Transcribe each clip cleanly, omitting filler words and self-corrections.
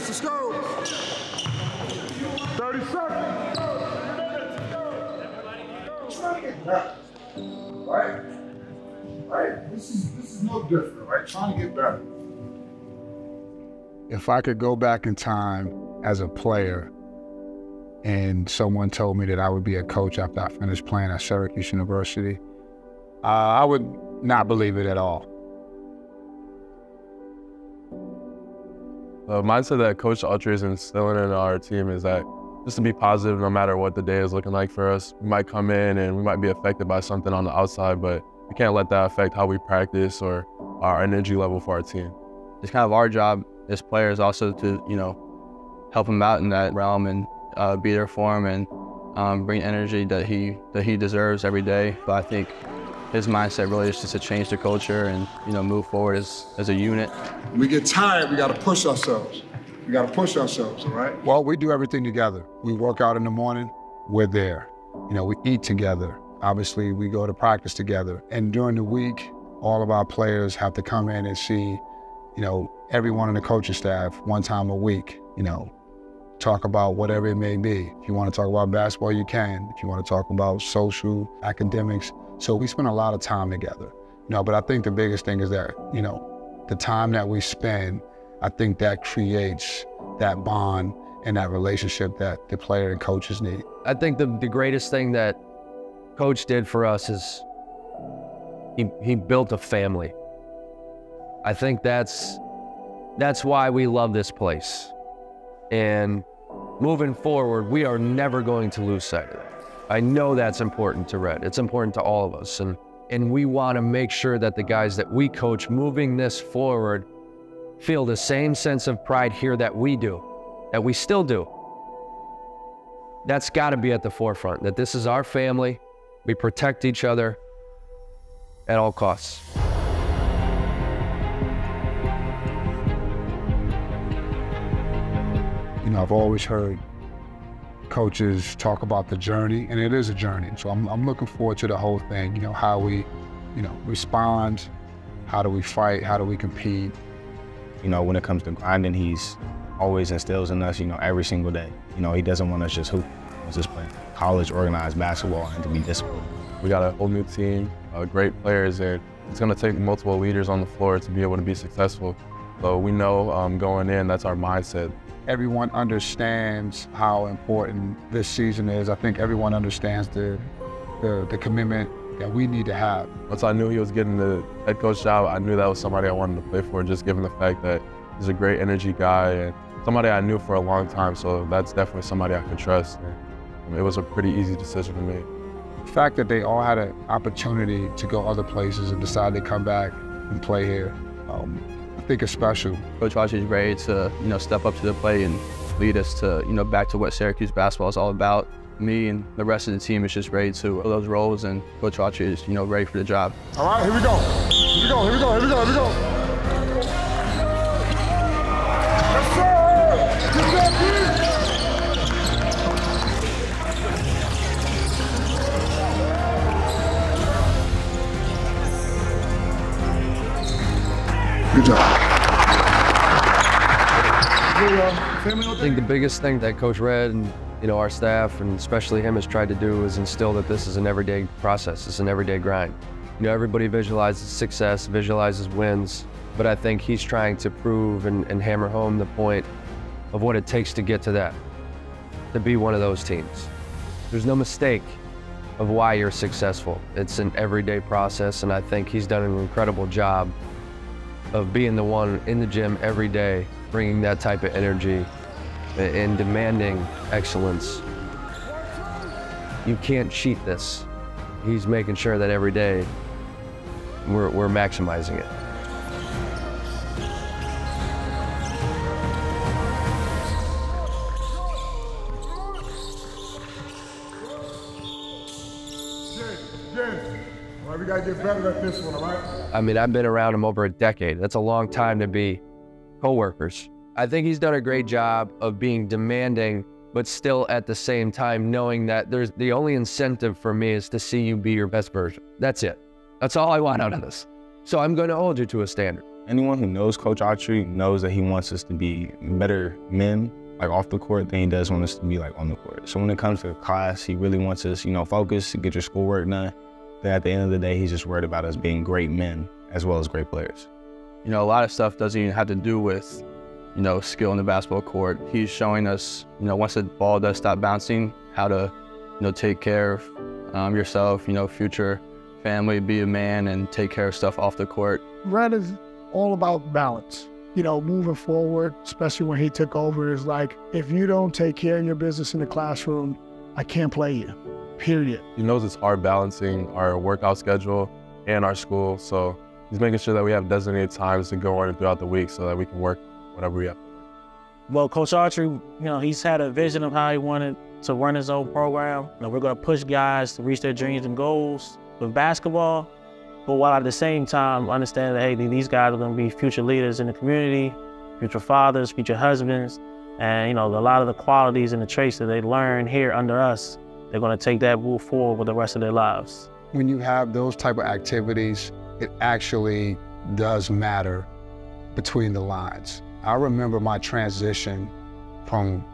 minutes, let's go. 30 seconds. Right. This is no different, right? Trying to get better. If I could go back in time as a player and someone told me that I would be a coach after I finished playing at Syracuse University, I would not believe it at all. The mindset that Coach Autry is instilling in our team is that just to be positive no matter what the day is looking like for us. We might come in and we might be affected by something on the outside, but we can't let that affect how we practice or our energy level for our team. It's kind of our job as players also to, help him out in that realm and be there for him and bring energy that he deserves every day. But I think his mindset really is just to change the culture and, move forward as a unit. When we get tired, we got to push ourselves. We got to push ourselves, all right? Well, we do everything together. We work out in the morning, we're there. We eat together. Obviously, we go to practice together. And during the week, all of our players have to come in and see, everyone on the coaching staff one time a week, talk about whatever it may be. If you want to talk about basketball, you can. If you want to talk about social, academics. So we spend a lot of time together. But I think the biggest thing is that, the time that we spend, I think that creates that bond and that relationship that the player and coaches need. I think the greatest thing that Coach did for us is he built a family. I think that's why we love this place. And moving forward, we are never going to lose sight of that. I know that's important to Red. It's important to all of us. And we want to make sure that the guys that we coach moving this forward feel the same sense of pride here that we do, that we still do. That's got to be at the forefront, that this is our family. We protect each other at all costs. I've always heard coaches talk about the journey, and it is a journey. So I'm looking forward to the whole thing, how we, respond, how do we fight, how do we compete. When it comes to grinding, he's always instills in us, every single day. He doesn't want us just hoop, just play college organized basketball and to be disciplined. We got a whole new team, great players, and it's going to take multiple leaders on the floor to be able to be successful. So we know going in, that's our mindset. Everyone understands how important this season is. I think everyone understands the commitment that we need to have. Once I knew he was getting the head coach job, I knew that was somebody I wanted to play for, just given the fact that he's a great energy guy and somebody I knew for a long time, so that's definitely somebody I could trust. And it was a pretty easy decision to make. The fact that they all had an opportunity to go other places and decide to come back and play here, I think it's special. Coach Autry is ready to, step up to the plate and lead us to, back to what Syracuse basketball is all about. Me and the rest of the team is just ready to fill those roles, and Coach Autry is, ready for the job. All right, here we go. Here we go, here we go, here we go, here we go. Yes, sir! Good job, please! Good job. I think the biggest thing that Coach Red and our staff and especially him has tried to do is instill that this is an everyday process. It's an everyday grind. Everybody visualizes success, visualizes wins, but I think he's trying to prove and hammer home the point of what it takes to get to that, to be one of those teams. There's no mistake of why you're successful. It's an everyday process, and I think he's done an incredible job of being the one in the gym every day, bringing that type of energy and demanding excellence. You can't cheat this. He's making sure that every day we're maximizing it. All right, we gotta get better at this one, all right? I mean, I've been around him over a decade. That's a long time to be co-workers. I think he's done a great job of being demanding, but still at the same time knowing that the only incentive for me is to see you be your best version. That's it. That's all I want out of this. So I'm going to hold you to a standard. Anyone who knows Coach Autry knows that he wants us to be better men, like off the court, than he does want us to be like on the court. So when it comes to class, he really wants us, focus, get your schoolwork done. Then at the end of the day, he's just worried about us being great men as well as great players. A lot of stuff doesn't even have to do with, skill in the basketball court. He's showing us, once the ball does stop bouncing, how to, take care of yourself, future family, be a man, and take care of stuff off the court. Red is all about balance. Moving forward, especially when he took over, is like, if you don't take care of your business in the classroom, I can't play you, period. He knows it's hard balancing our workout schedule and our school, so he's making sure that we have designated times to go in throughout the week so that we can work whatever we have. Well, Coach Autry, he's had a vision of how he wanted to run his own program. We're going to push guys to reach their dreams and goals with basketball, but while at the same time understand that, hey, these guys are going to be future leaders in the community, future fathers, future husbands, and a lot of the qualities and the traits that they learn here under us, they're going to take that move forward with the rest of their lives. When you have those type of activities, it actually does matter between the lines. I remember my transition from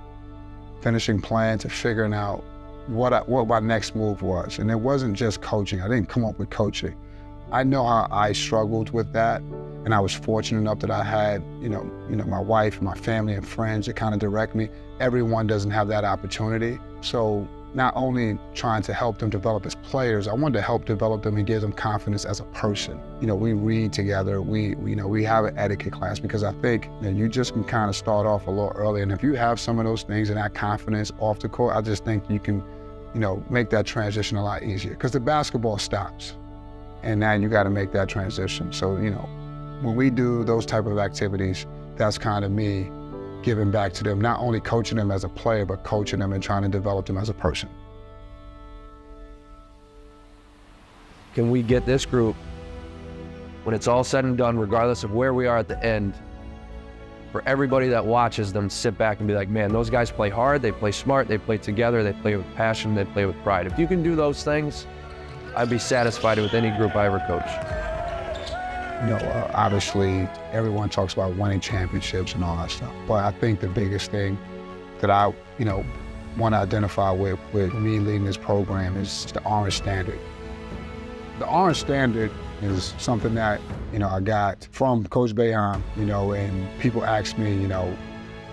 finishing playing to figuring out what my next move was. And it wasn't just coaching. I didn't come up with coaching. I know how I struggled with that, and I was fortunate enough that I had, my wife, my family, and friends that kind of direct me. Everyone doesn't have that opportunity. So not only trying to help them develop as players, I wanted to help develop them and give them confidence as a person. We read together, we have an etiquette class, because I think you just can kind of start off a little early. And if you have some of those things and that confidence off the court, I just think you can, make that transition a lot easier, because the basketball stops. And now you got to make that transition. So, when we do those type of activities, that's kind of me giving back to them, not only coaching them as a player, but coaching them and trying to develop them as a person. Can we get this group, when it's all said and done, regardless of where we are at the end, for everybody that watches them sit back and be like, man, those guys play hard, they play smart, they play together, they play with passion, they play with pride. If you can do those things, I'd be satisfied with any group I ever coach. Obviously, everyone talks about winning championships and all that stuff, but I think the biggest thing that I, want to identify with me leading this program is the Orange Standard. The Orange Standard is something that, I got from Coach Boeheim, and people ask me,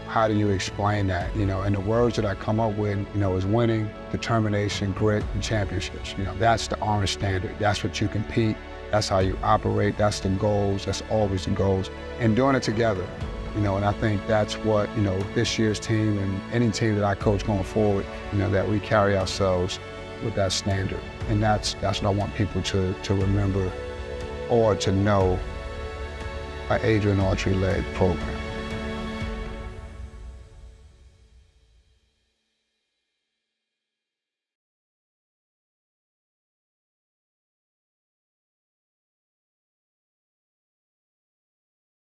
how do you explain that? And the words that I come up with, is winning, determination, grit, and championships. That's the Orange Standard. That's what you compete. That's how you operate. That's the goals. That's always the goals. And doing it together, and I think that's what, this year's team and any team that I coach going forward, that we carry ourselves with that standard. And that's what I want people to remember or to know an Adrian Autry-led program.